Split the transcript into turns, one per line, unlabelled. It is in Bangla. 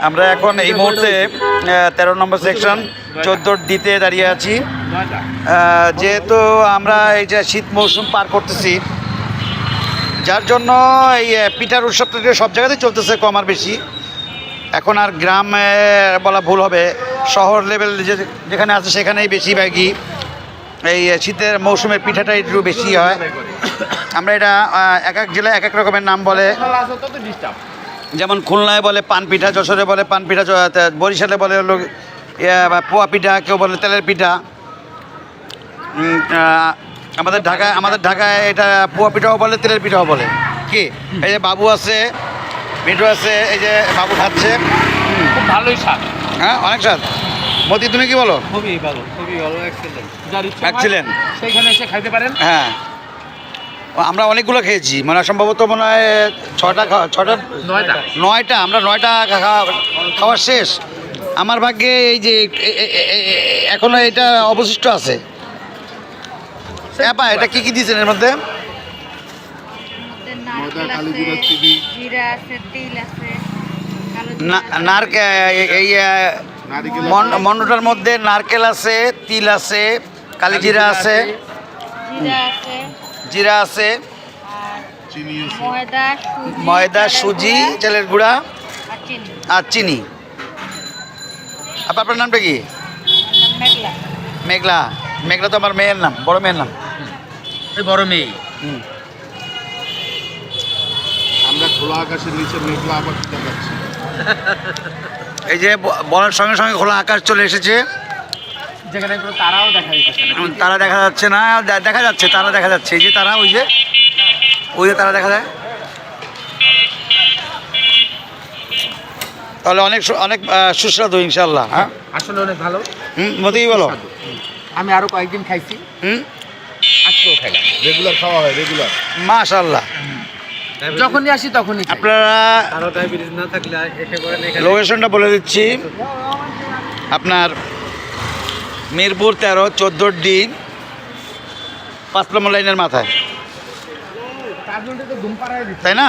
আমরা এখন এই মুহূর্তে 13 নম্বর সেকশন 14 ডিতে দাঁড়িয়ে আছি। যেহেতু আমরা এই যে শীত মৌসুম পার করতেছি, যার জন্য এই পিঠার উৎসবটা সব জায়গাতেই চলতেছে কম আর বেশি। এখন আর গ্রামে বলা ভুল হবে, শহর লেভেল যেখানে আছে সেখানেই বেশিরভাগই এই শীতের মৌসুমে পিঠাটা একটু বেশি হয়। আমরা এটা এক এক জেলায় এক এক রকমের নাম বলে, যেমন খুলনায় বলে পান পিঠা, যশোরে বলে পান পিঠা, বরিশালে বলে হলো পোয়া পিঠা, কেউ বলে তেলের পিঠা। আমাদের ঢাকায় এটা পোয়া পিঠাও বলে, তেলের পিঠাও বলে। কি এই যে বাবু আছে, মিঠু আছে, এই যে বাবু খাচ্ছে,
খুব ভালোই স্বাদ।
হ্যাঁ অনেক স্বাদ। মতি তুমি কি বলো?
খুবই ভালো, খুবই ভালো,
এক্সেলেন্ট।
সেইখানে এসে খাইতে পারেন।
হ্যাঁ আমরা অনেকগুলো খেয়েছি, মানে সম্ভবত মনে হয় 9টা আমরা 9টা খাওয়ার শেষ। আমার ভাগ্যে এই যে এখনো এটা অবশিষ্ট আছে। এটা কি কি দিয়েছেন এর মধ্যে? মন্ডটার মধ্যে নারকেল আছে, তিল আছে, কালিজিরা আছে, জিরা আছে, ময়দা, সুজি, চালের গুঁড়া আর চিনি। আপনার নামটা কি? মেঘলা। মেঘলা তো আমার মেয়ের নাম, বড় মেয়ের নাম।
বড় মেয়ে।
আমরা খোলা আকাশের নিচে মেঘলা আবার দেখাচ্ছি।
এই যে বলার সঙ্গে সঙ্গে খোলা আকাশ চলে এসেছে,
যেখানে তারাও দেখা যাচ্ছে না।
তারা দেখা যাচ্ছে না, দেখা যাচ্ছে তারা দেখা যাচ্ছে। এই যে তারা, ওই যে তারা দেখা যায়। তাহলে অনেক অনেক সুস্বাদু ইনশাল্লাহ। হ্যাঁ
আসলে অনেক ভালো।
মতি বলো?
আমি আরো কয়েকদিন খাইছি, আজকেও খাইলাম।
রেগুলার খাওয়া হয়, রেগুলার।
মাশাআল্লাহ।
যখনই আসি তখনই
আপনারা
আরো ডায়াবেটিস না থাকলে এসে করেন।
লোকেশনটা বলে দিচ্ছি, আপনার মিরপুর 13 14 ডি 5 নম্বর লাইনের মাথায়, তাই না?